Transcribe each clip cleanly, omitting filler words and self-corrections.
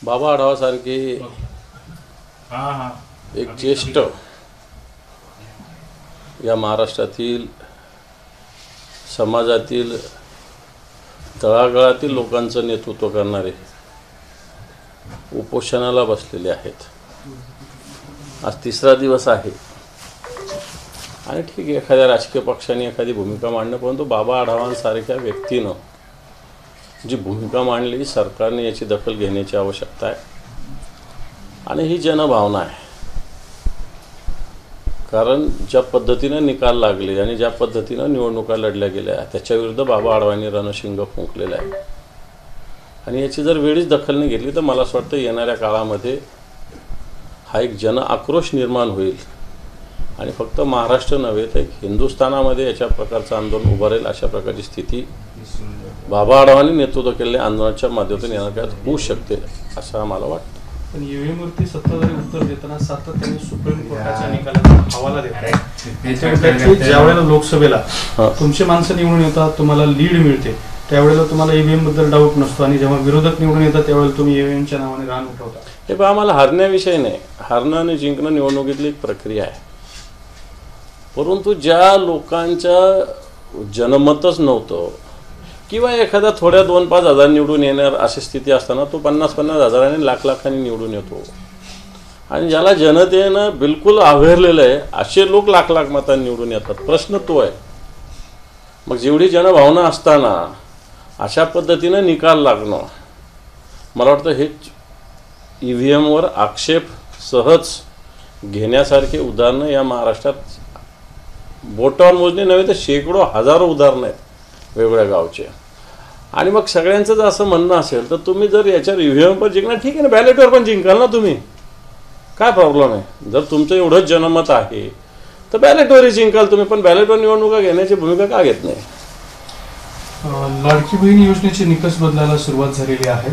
बाबा आढावासारखे एक ज्येष्ठ या महाराष्ट्रातील समाजातील तळागाळातील लोकांचं नेतृत्व करणारे उपोषणाला बसलेले आहेत. आज तिसरा दिवस आहे आणि ठीक आहे, एखाद्या राजकीय पक्षाने एखादी भूमिका मांडणं, परंतु बाबा आढावांसारख्या व्यक्तीनं जी भूमिका मांडली, सरकारने याची दखल घेण्याची आवश्यकता आहे. आणि ही जनभावना आहे, कारण ज्या पद्धतीनं निकाल लागले आणि ज्या पद्धतीनं निवडणुका लढल्या गेल्या त्याच्याविरुद्ध बाबा आढावांनी रणशिंग फुंकलेलं आहे. आणि याची जर वेळीच दखल नाही घेतली तर मला असं वाटतं येणाऱ्या काळामध्ये हा एक जन आक्रोश निर्माण होईल आणि फक्त महाराष्ट्र नव्हे तर हिंदुस्थानामध्ये याच्या प्रकारचं आंदोलन उभं राहील. अशा प्रकारची स्थिती बाबा आढावांनी नेतृत्व केलेल्या आंदोलनाच्या माध्यमातून येणाऱ्या काळात होऊ शकते असं मला वाटतं. पण ईव्हीएमवरती सत्ताधारी उत्तर देताना सातत्याने सुप्रीम कोर्टाच्या निकालाचा हवाला देत आहे. ज्यावेळेला लोकसभेला तुमचे माणसं निवडून येतात, तुम्हाला लीड मिळते, त्यावेळेला तुम्हाला ईव्हीएम बद्दल डाऊट नसतो आणि जेव्हा विरोधक निवडून येतात त्यावेळेला तुम्ही ईव्हीएमच्या नावाने रान उठवता. हे पहा, आम्हाला हरण्याविषयी नाही, हरणं आणि जिंकणं निवडणुकीतली एक प्रक्रिया आहे. परंतु ज्या लोकांच्या जनमतच नव्हतं किंवा एखादा थोड्या 2-5 हजार निवडून येणार अशी स्थिती असताना तो 50-50 हजारांनी लाख-लाखांनी निवडून येतो आणि ज्याला जनतेनं बिलकुल आव्हेरलेलं आहे असे लोक लाख-लाख मतांनी निवडून येतात. प्रश्न तो आहे. मग जेवढी जनभावना असताना अशा पद्धतीनं निकाल लागणं, मला वाटतं हे ईव्हीएमवर आक्षेप सहज घेण्यासारखे उदाहरणं या महाराष्ट्रात बोटावर मोजणे नव्हे तर शेकडो हजारो उदाहरणं आहेत वेगवेगळ्या गावचे. आणि मग सगळ्यांचं जर असं म्हणणं असेल तर तुम्ही जर याच्यावर ईव्हीएमवर जिंकणार ठीक आहे ना, बॅलेटवर पण जिंकाल ना तुम्ही, काय प्रॉब्लेम आहे? जर तुमचं एवढंच जनमत आहे तर बॅलेटवरही जिंकाल तुम्ही, पण बॅलेटवर निवडणुका घेण्याची भूमिका का घेत नाही? लाडकी बहीण योजनेचे निकष बदलायला सुरुवात झालेली आहे.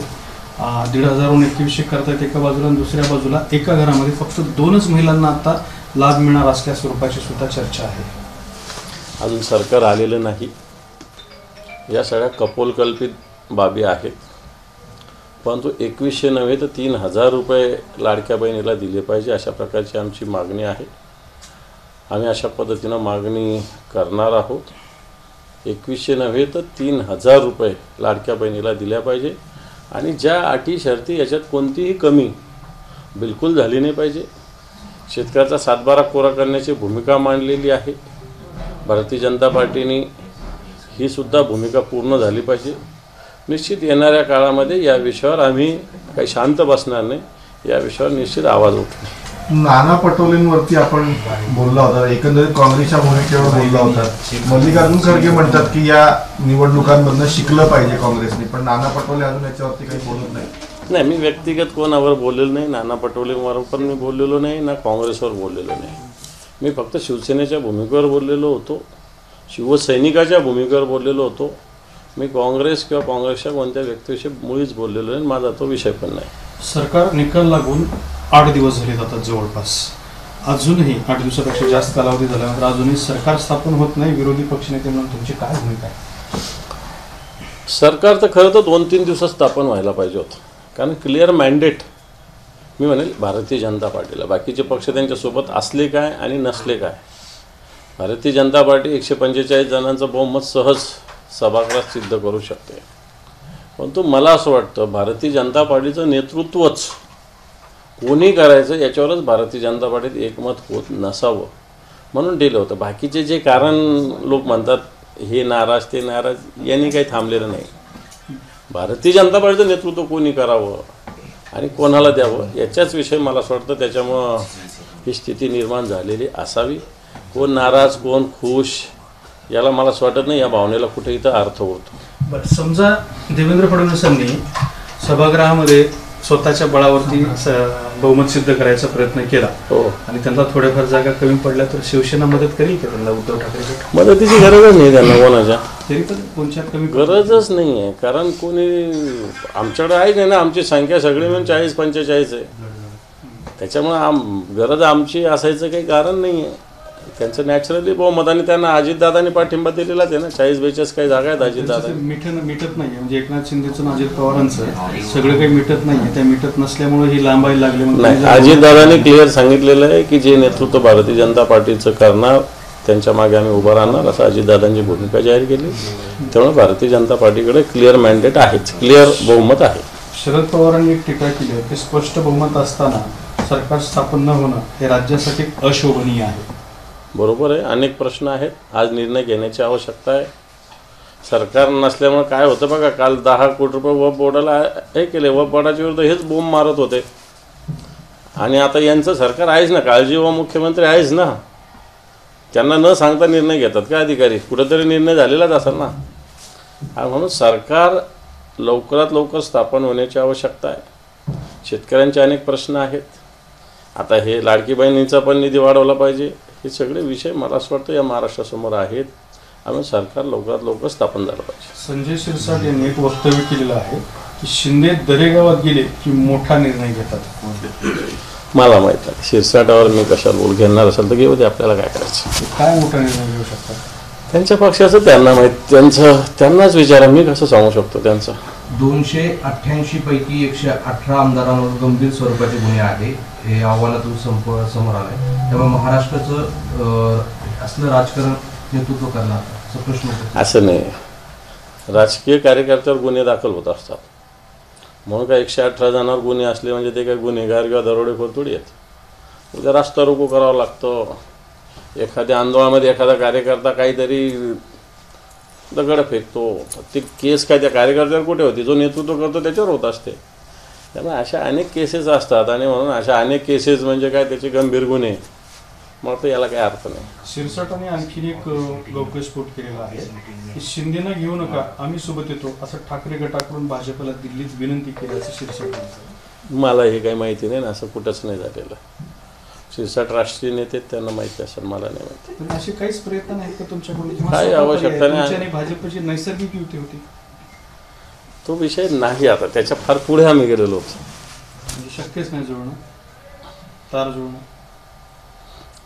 1,500वरून 2100 करतायत एका बाजूला आणि दुसऱ्या बाजूला एका घरामध्ये फक्त 2च महिलांना आता लाभ मिळणार असल्या स्वरूपाची सुद्धा चर्चा आहे. अजून सरकार आलेलं नाही. या सगळ्या कपोलकल्पित बाबी आहेत. परंतु 2100 नव्हे तर 3,000 रुपये लाडक्या बहिणीला दिले पाहिजे अशा प्रकारची आमची मागणी आहे. आम्ही अशा पद्धतीनं मागणी करणार आहोत. 2100 नव्हे तर 3,000 रुपये लाडक्या बहिणीला दिल्या पाहिजे आणि ज्या अटी शर्ती याच्यात कोणतीही कमी बिलकुल झाली नाही पाहिजे. शेतकऱ्याचा 7-12 कोरा करण्याची भूमिका मांडलेली आहे. भारतीय जनता पार्टीने ही सुद्धा भूमिका पूर्ण झाली पाहिजे. निश्चित येणाऱ्या काळामध्ये या विषयावर आम्ही काही शांत बसणार नाही, या विषयावर निश्चित आवाज उठवू. नाना पटोलेंवरती आपण बोलला होता, एकंदरीत काँग्रेसच्या भूमिकेवर बोलला होता. मल्लिकार्जुन खरगे म्हणतात की या निवडणुकांमधनं शिकलं पाहिजे काँग्रेसने, पण नाना पटोले अजून याच्यावरती काही बोलत नाही. नाही, मी व्यक्तिगत कोणावर बोललेलो नाही, नाना पटोलेंवर पण मी बोललेलो नाही, ना काँग्रेसवर बोललेलो नाही. मी फक्त शिवसेनेच्या भूमिकेवर बोललेलो होतो, शिवसैनिकाच्या भूमिकेवर बोललेलो होतो. मी काँग्रेस किंवा काँग्रेसच्या कोणत्या व्यक्तीविषयी मुळीच बोललेलो नाही, माझा तो विषय पण नाही. सरकार निकाल लागून 8 दिवस झाले जातात जवळपास, अजूनही 8 दिवसापेक्षा जास्त कालावधी झाल्यानंतर अजूनही सरकार स्थापन होत नाही. विरोधी पक्षनेते म्हणून तुमची काय भूमिका आहे? सरकार तर खरं तर 2-3 दिवसात स्थापन व्हायला पाहिजे होतं, कारण क्लिअर मॅन्डेट मी म्हणेल भारतीय जनता पार्टीला. बाकीचे पक्ष त्यांच्यासोबत असले काय आणि नसले काय. भारतीय जनता पार्टी 145 जणांचं बहुमत सहज सभागृहात सिद्ध करू शकते. परंतु मला असं वाटतं भारतीय जनता पार्टीचं नेतृत्वच कोणी करायचं याच्यावरच भारतीय जनता पार्टीत एकमत होत नसावं म्हणून दिलं होतं. बाकीचे जे कारण लोक म्हणतात हे नाराज ते नाराज, यांनी काही थांबलेलं नाही. भारतीय जनता पार्टीचं नेतृत्व कोणी करावं आणि कोणाला द्यावं याच्याच विषयी मला असं वाटतं. त्याच्यामुळं ही स्थिती निर्माण झालेली असावी. कोण नाराज कोण खुश याला मला असं वाटत नाही, या भावनेला कुठे इथं अर्थ होतो. बरं, समजा देवेंद्र फडणवीसांनी सभागृहामध्ये स्वतःच्या बळावरती बहुमत सिद्ध करायचा प्रयत्न केला आणि त्यांना थोड्याफार जागा कमी पडल्या तर शिवसेना मदत करेल का त्यांना? उद्धव ठाकरे मदतीची गरजच नाही त्यांना, कोणाच्या तरी पण कोणत्या कमी गरजच नाही आहे. कारण कोणी आमच्याकडे आहे नाही ना, आमची संख्या सगळी मिळून 40-45 आहे. त्याच्यामुळे गरज आमची असायचं काही कारण नाही आहे. त्यांचं नॅचरली बहुमताने त्यांना अजितदादांनी पाठिंबा दिलेलाच आहे ना. 40-42 काही जागा आहेत अजितदादा. मिटत नाही म्हणजे एकनाथ शिंदेचं अजित पवारांचं सगळं काही मिटत नाही. त्या मिटत नसल्यामुळे ही लांबायला लागले. नाही, अजितदादांनी क्लिअर सांगितलेलं आहे की जे नेतृत्व भारतीय जनता पार्टीचं करणार त्यांच्या मागे आम्ही उभं राहणार, असं अजितदादांची भूमिका जाहीर केली. त्यामुळे भारतीय जनता पार्टीकडे क्लिअर मॅन्डेट आहेच, क्लिअर बहुमत आहे. शरद पवारांनी एक टीका केली आहे की स्पष्ट बहुमत असताना सरकार स्थापन न होणं हे राज्यासाठी अशोभनीय आहे. बरोबर आहे, अनेक प्रश्न आहेत. आज निर्णय घेण्याची आवश्यकता आहे. सरकार नसल्यामुळे काय होतं बघा, काल 10 कोटी रुपये वक्फ बोर्डाला हे केले, वक्फ बोर्डाच्या विरुद्ध हेच बोंब मारत होते. आणि आता यांचं सरकार आहेच ना, काळजी व मुख्यमंत्री आहेच ना, त्यांना न सांगता निर्णय घेतात का अधिकारी? कुठेतरी निर्णय झालेलाच असेल ना. आणि म्हणून सरकार लवकरात लवकर स्थापन होण्याची आवश्यकता आहे. शेतकऱ्यांचे अनेक प्रश्न आहेत. आता हे लाडकी बहिणीचा पण निधी वाढवला पाहिजे. हे सगळे विषय मला असं वाटतं या महाराष्ट्रासमोर आहेत. आणि सरकार लवकरात लवकर स्थापन झालं पाहिजे. संजय शिरसाट यांनी एक वक्तव्य केलेलं आहे की शिंदे दरेगावात गेले की मोठा निर्णय घेतात. मला माहीत नाही शिरसाटावर मी कशाला बोल घेणार असेल तर घेऊ दे, आपल्याला काय करायचं. काय मोठा निर्णय घेऊ शकतात? त्यांच्या पक्षाचं त्यांना माहीत, त्यांनाच विचारा, मी कसं सांगू शकतो त्यांचं. 288 पैकी 118 आमदारांवर गंभीर स्वरूपाचे गुन्हे आहे हे अहवालातून समोर आलंय. त्यामुळे महाराष्ट्राचं असलं राजकारण नेतृत्व करणार असा प्रश्न होतो. असं नाही, राजकीय कार्यकर्त्यावर गुन्हे दाखल होत असतात म्हणून काय 118 जणांवर गुन्हे असले म्हणजे ते काय गुन्हेगार किंवा दरोडेखोर थोडी आहेत. उद्या रास्ता रोको करावा लागतो. एखाद्या आंदोलनामध्ये एखादा कार्यकर्ता काहीतरी दगड फेकतो, ती केस काय त्या कार्यकर्त्यावर कुठे होती? जो नेतृत्व करतो त्याच्यावर होत असते. त्यामुळे अशा अनेक केसेस असतात आणि म्हणून अशा अनेक केसेस म्हणजे काय त्याचे गंभीर गुन्हे, मग तर याला काही अर्थ नाही. शिरसाटाने आणखीन एक गौप्यस्फोट केलेला आहे की शिंदेना घेऊ नका, आम्ही सोबत येतो, असं ठाकरे गटाकडून भाजपला दिल्लीत विनंती केल्याचं शिरसाट. मला हे काही माहिती नाही ना, असं कुठंच नाही झालेलं. शिरसाट राष्ट्रीय नेते त्यांना माहिती असेल, मला नाही माहिती. पण असे काहीच प्रयत्न नाहीत का तुमच्याकडून? काही आवश्यकता नाही. आणि भाजपची नैसर्गिक युती होती, तो विषय नाही. आता त्याच्या फार पुढे आम्ही गेलेलो होतो. म्हणजे शक्यच नाही जुळणं, तार जुळणं.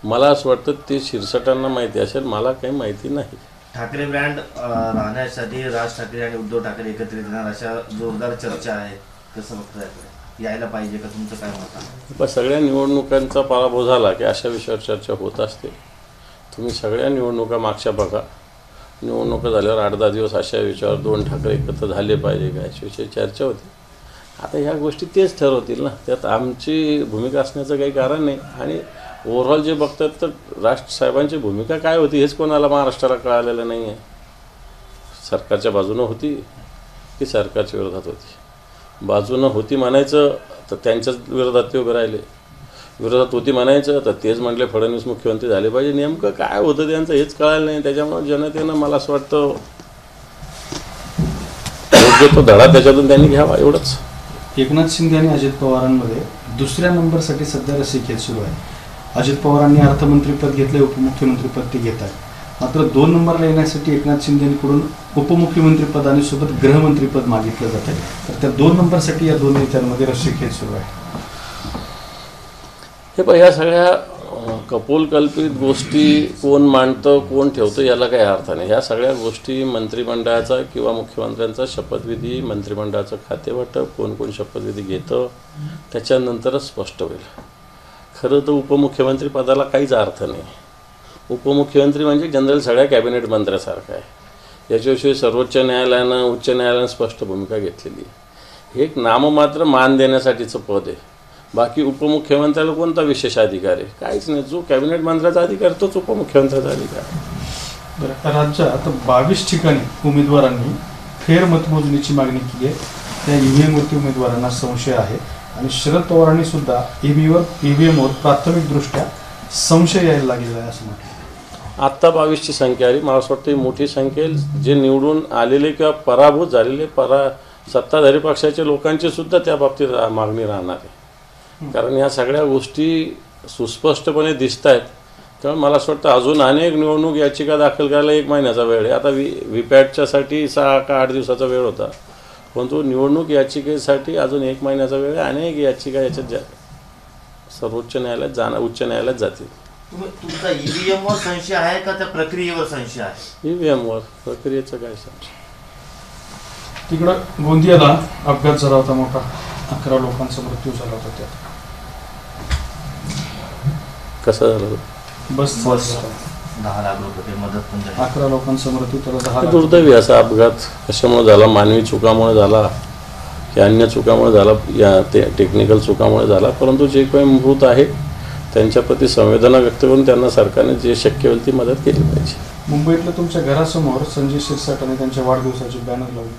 मला असं वाटतं ते शिरसाटांना माहिती असेल, मला काही माहिती नाही. ठाकरे ब्रँड राहण्यासाठी राज ठाकरे आणि उद्धव ठाकरे एकत्रित येणार अशा जोरदार चर्चा आहे. कसं बघताय, यायला पाहिजे का? तुमचं काय मत आहे? पण सगळ्या निवडणुकांचा पराभव झाला की अशा विषयावर चर्चा होत असते. तुम्ही सगळ्या निवडणुका मागच्या बघा, निवडणुका झाल्यावर 8-10 दिवस अशा विषयावर 2 ठाकरे एकत्र झाले पाहिजे का अशा विषयी चर्चा होती. आता ह्या गोष्टी तेच ठरवतील ना, त्यात आमची भूमिका असण्याचं काही कारण नाही. आणि ओव्हरऑल जे बघतात तर राष्ट्रसाहेबांची भूमिका काय होती हेच कोणाला महाराष्ट्राला कळालेलं नाही आहे. सरकारच्या बाजूनं होती की सरकारच्या विरोधात होती? बाजूनं होती म्हणायचं तर त्यांच्याच विरोधात ते उभे राहिले, विरोधात होती म्हणायचं तर तेच म्हटले फडणवीस मुख्यमंत्री झाले पाहिजे. नेमकं काय होतं त्यांचं हेच कळालं नाही. त्याच्यामुळे जनतेनं मला असं वाटतं योग्य तो धडा त्याच्यातून त्यांनी घ्यावा, एवढंच. एकनाथ शिंदे आणि अजित पवारांमध्ये दुसऱ्या नंबरसाठी सध्या रस्सीखेच सुरू आहे. अजित पवारांनी अर्थमंत्रीपद घेतले, उपमुख्यमंत्रीपद ते घेत आहे. मात्र 2 नंबरला येण्यासाठी एकनाथ शिंदेकडून उपमुख्यमंत्रीपद आणि सोबत गृहमंत्रीपद मागितलं जात आहे. तर त्या 2 नंबरसाठी या 2 नेत्यांमध्ये रस्सीखेच सुरू आहे. हे पण ह्या सगळ्या कपोलकल्पित गोष्टी कोण मांडतं कोण ठेवतं याला काही अर्थ नाही. ह्या सगळ्या गोष्टी मंत्रिमंडळाचा किंवा मुख्यमंत्र्यांचा शपथविधी, मंत्रिमंडळाचं खातेवाटप, कोण कोण शपथविधी घेतं त्याच्यानंतरच स्पष्ट होईल. खरं तर उपमुख्यमंत्री पदाला काहीच अर्थ नाही. उपमुख्यमंत्री म्हणजे जनरल सगळ्या कॅबिनेट मंत्र्यासारखं आहे. याच्याविषयी सर्वोच्च न्यायालयानं, उच्च न्यायालयानं स्पष्ट भूमिका घेतलेली आहे. हे एक नाममात्र मान देण्यासाठीचं पद आहे. बाकी उपमुख्यमंत्र्याला कोणता विशेष अधिकार आहे? काहीच नाही. जो कॅबिनेट मंत्र्याचा अधिकार तोच उपमुख्यमंत्र्याचा अधिकार आहे. बरं, राज्यात आता 22 ठिकाणी उमेदवारांनी फेरमतमोजणीची मागणी केली आहे. त्या ईव्हीएमवरती उमेदवारांना संशय आहे आणि शरद पवारांनी सुद्धा ईव्हीएमवर प्राथमिकदृष्ट्या संशय यायला लागलेला आहे असं म्हटलं. आत्ता 22ची संख्या आली. मला असं वाटतं ही मोठी संख्या आहे. जे निवडून आलेले किंवा पराभूत झालेले सत्ताधारी पक्षाच्या लोकांची सुद्धा त्या बाबतीत मागणी राहणार आहे. कारण ह्या सगळ्या गोष्टी सुस्पष्टपणे दिसत आहेत. त्यामुळे मला असं वाटतं अजून अनेक निवडणूक याचिका दाखल करायला 1 महिन्याचा वेळ आहे. आता व्हीपॅटच्यासाठी 6 का 8 दिवसाचा वेळ होता, परंतु निवडणूक याचिकेसाठी अजून 1 महिन्याचा वेळ आहे. अनेक याचिका याच्यात सर्वोच्च न्यायालयात उच्च न्यायालयात जातील. तुमचा ईव्हीएम वर संशय आहे का त्या प्रक्रियेवर संशय आहे? ईव्हीएमवर, प्रक्रियेचं काय संशय? तिकडं गोंदियाला अपघात झाला होता मोठा, 11 लोकांचा मृत्यू झाला होता त्यात. कसं झालं? बस 10 लाख रुपये मदत पण झाली. 11 लोकांचा मृत्यू, त्याला 10 लाख. दुर्दैवी असा अपघात कशामुळे झाला? मानवी चुकामुळे झाला की अन्य चुकामुळे झाला, या ते टेक्निकल चुकामुळे झाला. परंतु जे काही मृत आहेत त्यांच्याप्रती संवेदना व्यक्त करून त्यांना सरकारने जे शक्य होईल ती मदत केली पाहिजे. मुंबईतल्या तुमच्या घरासमोर संजय शिरसाटाने त्यांच्या वाढदिवसाची बॅनर लावली.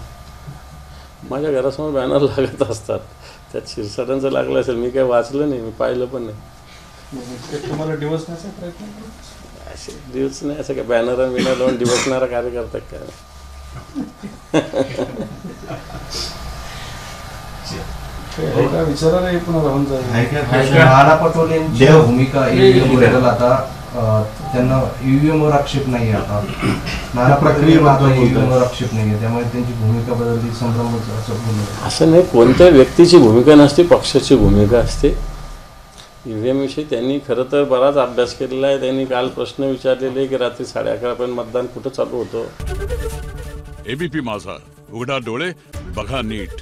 माझ्या घरासमोर बॅनर लागत असतात, त्यात शिरसाटांचं लागलं असेल. मी काय वाचलं नाही, मी पाहिलं पण नाही. तुम्हाला डिवचण्याचा प्रयत्न करू? असे दिवस नाही, असं काय बॅनर विनर लावून दिवसणारा कार्यकर्ता काय? विचारायला पुन्हा राहून जाईल. नाना पटोलेंची भूमिका ईव्हीएम बद्दल आता त्यांना ईव्हीएम वर आक्षेप नाहीये. आता नाना प्रक्रियेबद्दल ईव्हीएम वर आक्षेप नाहीये, त्यामुळे त्यांची भूमिका बदलली संभ्रम असं नाही. कोणत्या व्यक्तीची भूमिका नसते, पक्षाची भूमिका असते. ईव्हीएम विषयी त्यांनी खरं तर बराच अभ्यास केलेला आहे. त्यांनी काल प्रश्न विचारलेले की रात्री 11:30 पर्यंत मतदान कुठं चालू होतं. एबीपी माझा, उघडा डोळे बघा नीट.